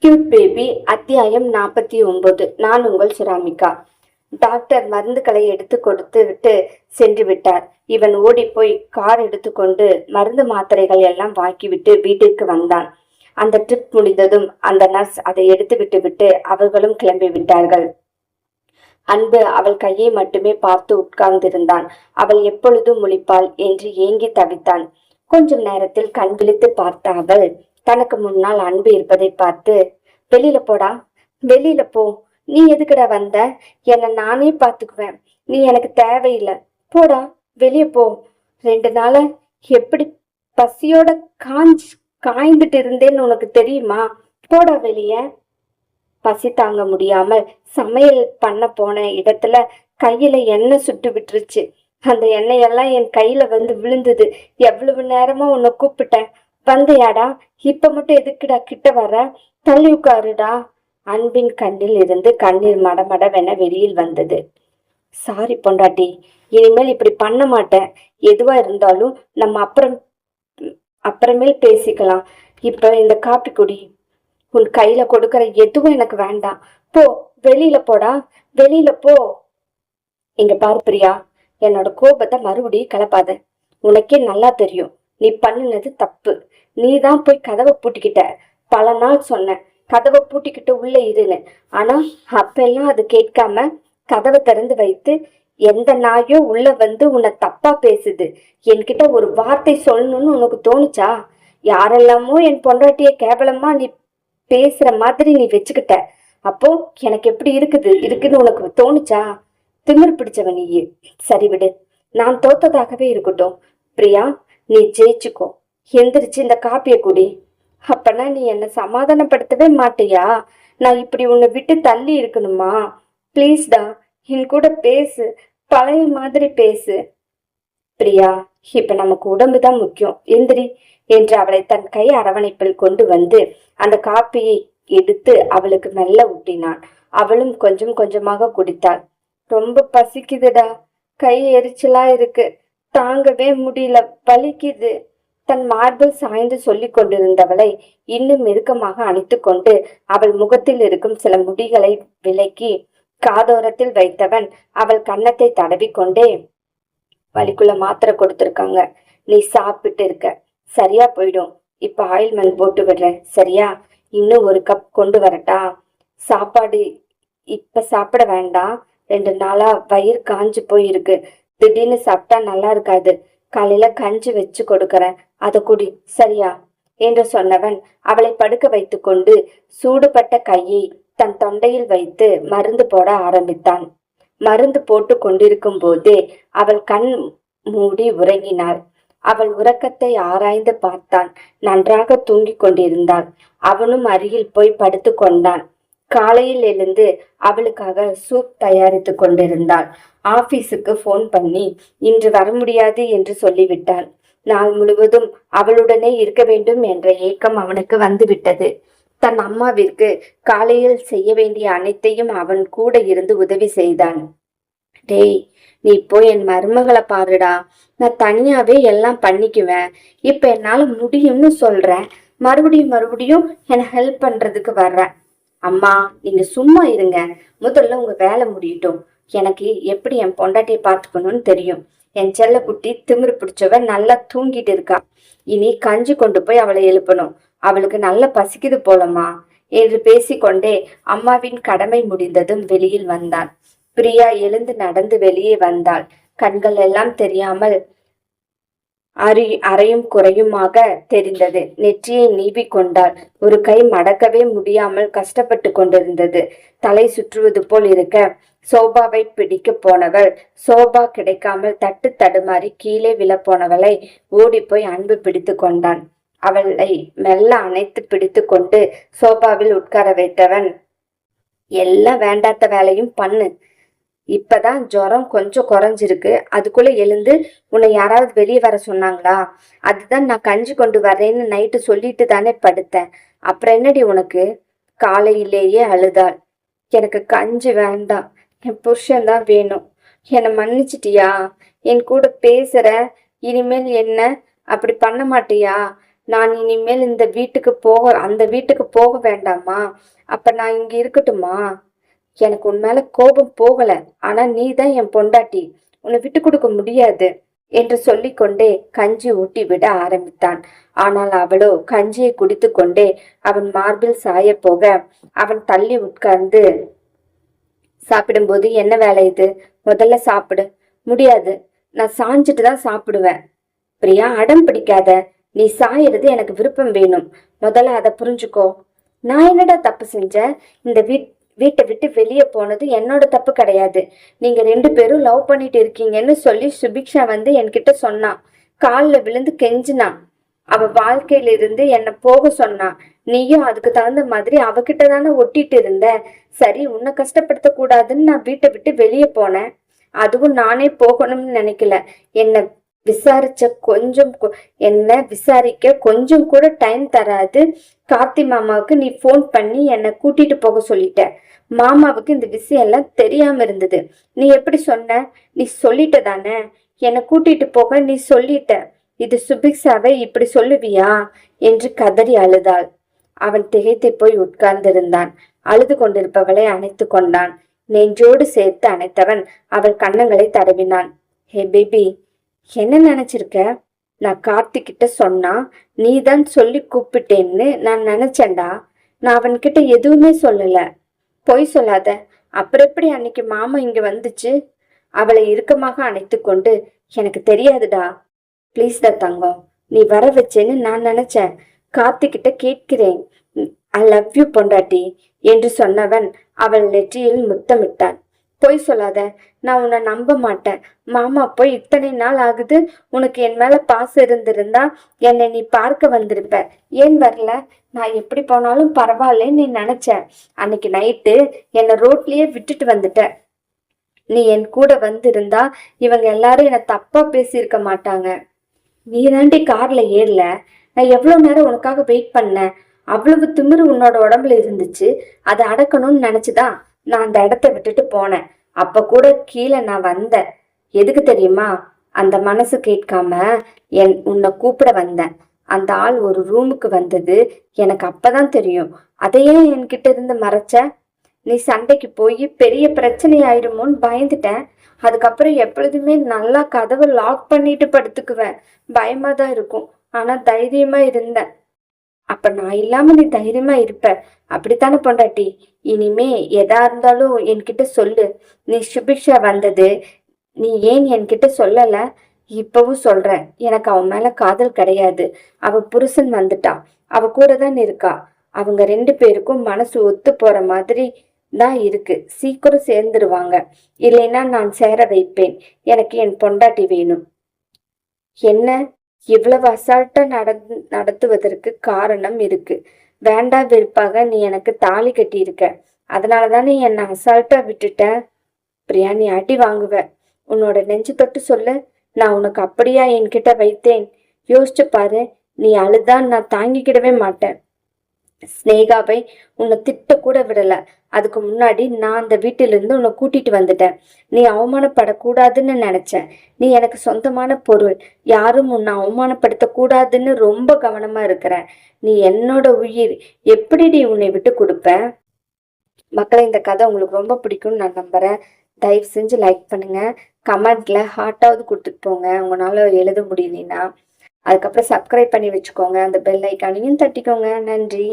Cute baby அத்தியாயம் 49. நான் உங்கள் சுராமிகா. டாக்டர் மருந்துகளை எடுத்து கொடுத்து விட்டு சென்று விட்டார். இவன் ஓடிப்போய் கார் எடுத்துக்கொண்டு மருந்து மாத்திரைகள் எல்லாம் வாங்கிவிட்டு வீட்டிற்கு வந்தான். அந்த ட்ரிப் முடிந்ததும் அந்த நர்ஸ் அதை எடுத்து விட்டு அவர்களும் கிளம்பி விட்டார்கள். அன்பு அவள் கையை மட்டுமே பார்த்து உட்கார்ந்திருந்தான். அவள் எப்பொழுதும் முழிப்பாள் என்று ஏங்கி தவித்தான். கொஞ்சம் நேரத்தில் கண் விழித்து பார்த்த அவள் தனக்கு முன்னால் அன்பு இருப்பதை பார்த்து, வெளியில போடா, வெளியில போ, நீ எதுக்குடா வந்த? என்னை நானே பார்த்துக்குவேன், நீ எனக்கு தேவையில்லை, போடா வெளியே போ. 2 நாள எப்படி பசியோட காய்ந்துட்டு இருந்தேன்னு உனக்கு தெரியுமா? போடா வெளிய. பசி தாங்க முடியாமல் சமையல் பண்ண போன இடத்துல கையில எண்ணெய் சுட்டு விட்டுருச்சு. அந்த எண்ணெயெல்லாம் என் கையில வந்து விழுந்தது. எவ்வளவு நேரமா உன்னை கூப்பிட்டேன், வந்தையாடா? இப்ப மட்டும் எதுக்குடா கிட்ட வர? தள்ளி உட்காருடா. அன்பின் கண்ணில் இருந்து கண்ணீர் மடமடவென வெளியில் வந்தது. சாரி பொண்டாட்டி, இனிமேல் இப்படி பண்ண மாட்டேன். எதுவா இருந்தாலும் நம்ம அப்புறமேல் பேசிக்கலாம். இப்ப இந்த காப்பி குடி. உன் கையில கொடுக்கற எதுவும் எனக்கு வேண்டாம். போ, வெளியில போடா, வெளியில போ. இங்க பாரு பிரியா, என்னோட கோபத்தை மறுபடியும் கிளப்பாத. உனக்கே நல்லா தெரியும் நீ பண்ணினது தப்பு. நீ தான் போய் கதவை பூட்டிக்கிட்ட. பல நாள் சொன்ன கதவை பூட்டிக்கிட்டு உள்ள இருன்னு. ஆனா அப்பெல்லாம் அது கேட்காம கதவை திறந்து வைத்து எந்த நாயோ உள்ள வந்து உன்னை தப்பா பேசுது. என்கிட்ட ஒரு வார்த்தை சொல்லணும்னு உனக்கு தோணுச்சா? யாரெல்லாமோ என் பொண்டாட்டிய கேவலமா நீ பேசுற மாதிரி நீ வச்சுக்கிட்ட. அப்போ எனக்கு எப்படி இருக்குன்னு உனக்கு தோணுச்சா? திமிர் பிடிச்சவன் நீ. சரி விடு, நான் தோத்ததாகவே இருக்கட்டும். பிரியா, நீ ஜெயிச்சுக்கோ. எந்திரிச்சு இந்த காப்பிய குடி. அப்பனா நீ என்ன சமாதானப்படுத்தவே மாட்டியா? நான் இப்படி உன்னை விட்டு தள்ளி இருக்கணுமா? பிளீஸ்டா, என் கூட பேசு, பழைய மாதிரி பேசு. பிரியா, இப்ப நமக்கு உடம்புதான் முக்கியம், எந்திரி என்று அவளை தன் கை அரவணைப்பில் கொண்டு வந்து அந்த காப்பியை எடுத்து அவளுக்கு மெல்ல ஊட்டினான். அவளும் கொஞ்சம் கொஞ்சமாக குடித்தாள். ரொம்ப பசிக்குதுடா, கை எரிச்சலா இருக்கு, தாங்கவே முடியல, வலிக்குது. தன் மார்பில் சாய்ந்து சொல்லிக் கொண்டிருந்தவளை இன்னும் நெருக்கமாக அணைத்து கொண்டு அவள் முகத்தில் இருக்கும் சில முடிகளை விலக்கி காதோரத்தில் வைத்தவன் அவள் கன்னத்தை தடவி கொண்டே, வலிக்குள்ள மாத்திரை கொடுத்துருக்காங்க, நீ சாப்பிட்டு இருக்க, சரியா போயிடும். இப்ப ஆயில்மெண்ட் போட்டு விடுறேன், சரியா? இன்னும் 1 கப் கொண்டு வரட்டா? சாப்பாடு இப்ப சாப்பிட வேண்டாம். 2 நாளா வயிறு காஞ்சு போயிருக்கு. திடீர்னு சாப்பிட்டா நல்லா இருக்காது. காலையில கஞ்சி வச்சு கொடுக்கறேன், அதை குடி, சரியா? என்று சொன்னவன் அவளை படுக்க வைத்து கொண்டு சூடுபட்ட கையை தன் தொண்டையில் வைத்து மருந்து போட ஆரம்பித்தான். மருந்து போட்டு கொண்டிருக்கும் போதே அவள் கண் மூடி உறங்கினாள். அவள் உறக்கத்தை ஆராய்ந்து பார்த்தான். நன்றாக தூங்கிக் கொண்டிருந்தாள். அவனும் அருகில் போய் படுத்து கொண்டான். காலையில் எழுந்து அவளுக்காக சூப் தயாரித்து கொண்டிருந்தாள். ஆபீஸுக்கு போன் பண்ணி இன்று வர முடியாது என்று சொல்லிவிட்டான். நாள் முழுவதும் அவளுடனே இருக்க வேண்டும் என்ற ஏக்கம் அவனுக்கு வந்துவிட்டது. தன் அம்மாவிற்கு காலையில் செய்ய வேண்டிய அனைத்தையும் அவன் கூட இருந்து உதவி செய்தான். டேய், நீ போய் என் மருமகளை பாருடா, நான் தனியாவே எல்லாம் பண்ணிக்குவேன். இப்ப என்னால முடியும்னு சொல்றேன், மறுபடியும் என்னை ஹெல்ப் பண்றதுக்கு வர்றேன். அம்மா, நீங்க சும்மா இருங்க, முதல்ல உங்க வேலை முடியட்டும். எனக்கு எப்படி என் பொண்டாட்டியை பார்த்துக்கணும்னு தெரியும். என் செல்ல குட்டி திமிரு பிடிச்சவன் நல்லா தூங்கிட்டு இருக்கா. இனி கஞ்சி கொண்டு போய் அவளை எழுப்பணும். அவளுக்கு நல்லா பசிக்குது போலமா என்று பேசிக்கொண்டே அம்மாவின் கடமை முடிந்ததும் வெளியில் வந்தான். பிரியா எழுந்து நடந்து வெளியே வந்தாள். கண்கள் எல்லாம் தெரியாமல் அறையும் குறையுமாக தெரிந்தது. நெற்றியை நீவி கொண்டாள். ஒரு கை மடக்கவே முடியாமல் கஷ்டப்பட்டு கொண்டிருந்தது. தலை சுற்றுவது போல் இருக்க சோபாவை பிடிக்க போனவள் சோபா கிடைக்காமல் தட்டு தடுமாறி கீழே விழப்போனவளை ஓடி போய் அன்பு பிடித்து கொண்டான். அவளை மெல்ல அணைத்து பிடித்து கொண்டு சோபாவில் உட்கார வைத்தவன், எல்லாம் வேண்டாத வேலையும் பண்ணு. இப்பதான் ஜுரம் கொஞ்சம் குறைஞ்சிருக்கு, அதுக்குள்ள எழுந்து உன்னை யாராவது வெளியே வர சொன்னாங்களா? அதுதான் நான் கஞ்சி கொண்டு வரேன்னு நைட்டு சொல்லிட்டு தானே படுத்தேன். அப்புறம் என்னடி உனக்கு? காலையிலேயே அழுதாள். எனக்கு கஞ்சி வேண்டாம், என் புருஷன்தான் வேணும். என்னை மன்னிச்சிட்டியா? என் கூட பேசுற, இனிமேல் என்ன அப்படி பண்ண மாட்டியா? நான் இனிமேல் அந்த வீட்டுக்கு போக வேண்டாமா? அப்ப நான் இங்க இருக்கட்டுமா? எனக்கு உன் மேல கோபம் போகல. ஆனா நீ தான் என் பொண்டாட்டி, உன்னை விட்டு கொடுக்க முடியாது என்று சொல்லிக்கொண்டே கஞ்சி ஊட்டி விட ஆரம்பித்தான். ஆனால் அவளோ கஞ்சியை குடித்து கொண்டே அவன் மார்பில் சாய போக அவன் தள்ளி உட்கார்ந்து, சாப்பிடும்போது என்ன வேலை இது? முதல்ல சாப்பிடு. முடியாது, நான் சாஞ்சிட்டு தான் சாப்பிடுவேன். பிரியா, அடம் பிடிக்காத. நீ சாயறது எனக்கு விருப்பம் வேணும். முதல்ல அதை புரிஞ்சுக்கோ. நான் என்னடா தப்பு செஞ்சேன்? இந்த வீட்டை விட்டு வெளியே போனது என்னோட தப்பு கிடையாது. நீங்க 2 பேரும் லவ் பண்ணிட்டு இருக்கீங்கன்னு சொல்லி சுபிக்ஷா வந்து என்கிட்ட சொன்னான். காலில் விழுந்து கெஞ்சினான். அவ வாழ்க்கையில இருந்து என்னை போக சொன்னான். நீயும் அதுக்கு தகுந்த மாதிரி அவகிட்ட தானே ஒட்டிட்டு இருந்த. சரி, உன்னை கஷ்டப்படுத்த கூடாதுன்னு நான் வீட்டை விட்டு வெளியே போனேன். அதுவும் நானே போகணும்னு நினைக்கல. என்ன விசாரிக்க கொஞ்சம் கூட டைம் தராது கார்த்தி மாமாவுக்கு நீ ஃபோன் பண்ணி என்னை கூட்டிட்டு போக சொல்லிட்ட. மாமாவுக்கு இந்த விஷயம் எல்லாம் தெரியாம இருந்தது. நீ எப்படி சொன்ன? நீ சொல்லிட்ட தானே, என்னை கூட்டிட்டு போக நீ சொல்லிட்ட. இது சுபிக்ஷாவை இப்படி சொல்லுவியா என்று கதறி அழுதாள். அவன் திகைத்து போய் உட்கார்ந்திருந்தான். அழுது கொண்டிருப்பவளை அணைத்து கொண்டான். நெஞ்சோடு சேர்த்து அணைத்தவன் அவள் கன்னங்களை தடவினான். ஹே பேபி, என்ன நினைச்சிருக்க? நான் கார்த்திகிட்ட சொன்னா நீதான் சொல்லி கூப்பிட்டேன்னு நான் நினைச்சேன்டா. நான் அவன்கிட்ட எதுவுமே சொல்லல. பொய் சொல்லாத. அப்புறம் எப்படி அன்னைக்கு மாமா இங்க வந்துச்சு? அவளை இறுக்கமாக அணைத்து கொண்டு, எனக்கு தெரியாதுடா. ப்ளீஸ் டா தங்கம், நீ வர வச்சேன்னு நான் நினைச்சேன். கார்த்திகிட்ட கேட்கிறேன். ஐ லவ் யூ பொண்டாட்டி என்று சொன்னவன் அவள் நெற்றியில் முத்தமிட்டான். பொய் சொல்லாத, நான் உன்னை நம்ப மாட்டேன். மாமா போய் இத்தனை நாள் ஆகுது. உனக்கு என் மேல பாசம் இருந்திருந்தா என்னை நீ பார்க்க வந்திருப்ப. ஏன் வரல? நான் எப்படி போனாலும் பரவாயில்லன்னு நீ நினைச்ச. அன்னைக்கு நைட்டு என்னை ரோட்லயே விட்டுட்டு வந்துட்ட. நீ என் கூட வந்திருந்தா இவங்க எல்லாரும் என்னை தப்பா பேசியிருக்க மாட்டாங்க. நீ தாண்டி கார்ல ஏறல. நான் எவ்வளவு நேரம் உனக்காக வெயிட் பண்ணேன். அவ்வளவு திமிரு உன்னோட உடம்புல இருந்துச்சு. அதை அடக்கணும்னு நினைச்சுதான் நான் அந்த இடத்த விட்டுட்டு போனேன். அப்ப கூட கீழே நான் வந்தேன். எதுக்கு தெரியுமா? அந்த மனசு கேட்காம உன்னை கூப்பிட வந்தேன். அந்த ஆள் ஒரு ரூமுக்கு வந்தது எனக்கு அப்பதான் தெரியும். அதையே என்கிட்ட இருந்து மறைச்ச. நீ சண்டைக்கு போய் பெரிய பிரச்சனை ஆயிருமோன்னு பயந்துட்டேன். அதுக்கப்புறம் எப்பொழுதுமே நல்லா கதவை லாக் பண்ணிட்டு படுத்துக்குவேன். பயமா தான் இருக்கும். ஆனா தைரியமா இருந்தேன். அப்ப நான் இல்லாம நீ தைரியமா இருப்ப. அப்படித்தானே பொண்டாட்டி? இனிமே எதா இருந்தாலும் என்கிட்ட சொல்லு. நீ சுபிக்ஷா வந்தது நீ ஏன் என்கிட்ட சொல்லல? இப்பவும் சொல்றேன், எனக்கு அவன் மேல காதல் கிடையாது. அவ புருஷன் வந்துட்டான். அவ கூட தான் இருக்கா. அவங்க 2 பேருக்கும் மனசு ஒத்து போற மாதிரி தான் இருக்கு. சீக்கிரம் சேர்ந்துருவாங்க. இல்லைன்னா நான் சேர வைப்பேன். எனக்கு என் பொண்டாட்டி வேணும். என்ன இவ்வளவு அசால்ட்டா நடத்துவதற்கு காரணம் இருக்கு. வேண்டா வெறுப்பாக நீ எனக்கு தாலி கட்டி இருக்க. அதனாலதானே என்னை அசால்ட்டா விட்டுட்ட. பிரியா, நீ அடி வாங்குவ. உன்னோட நெஞ்சு தொட்டு சொல்லு. நான் உனக்கு அப்படியா என்கிட்ட வைத்தேன்? யோசிச்சு பாரு. நீ அழுதான் நான் தாங்கிக்கிடவே மாட்டேன். ஸ்னேகாவை உன்னை திட்ட கூட விடல. அதுக்கு முன்னாடி நான் அந்த வீட்டிலிருந்து உன்னை கூட்டிட்டு வந்துட்டேன். நீ அவமானப்படக்கூடாதுன்னு நினைச்சேன். நீ எனக்கு சொந்தமான பொருள். யாரும் உன்னை அவமானப்படுத்த கூடாதுன்னு ரொம்ப கவனமா இருக்கிற. நீ என்னோட உயிர். எப்படி நீ உன்னை விட்டு கொடுப்ப? மக்களை, இந்த கதை உங்களுக்கு ரொம்ப பிடிக்கும்னு நான் நம்புறேன். தயவு செஞ்சு லைக் பண்ணுங்க. கமெண்ட்ல ஹார்ட்டாவது கொடுத்துட்டு போங்க உங்களால எழுத முடியலன்னா. அதுக்கப்புறம் சப்ஸ்கிரைப் பண்ணி வச்சுக்கோங்க. அந்த பெல் ஐக்கானையும் தட்டிக்கோங்க. நன்றி.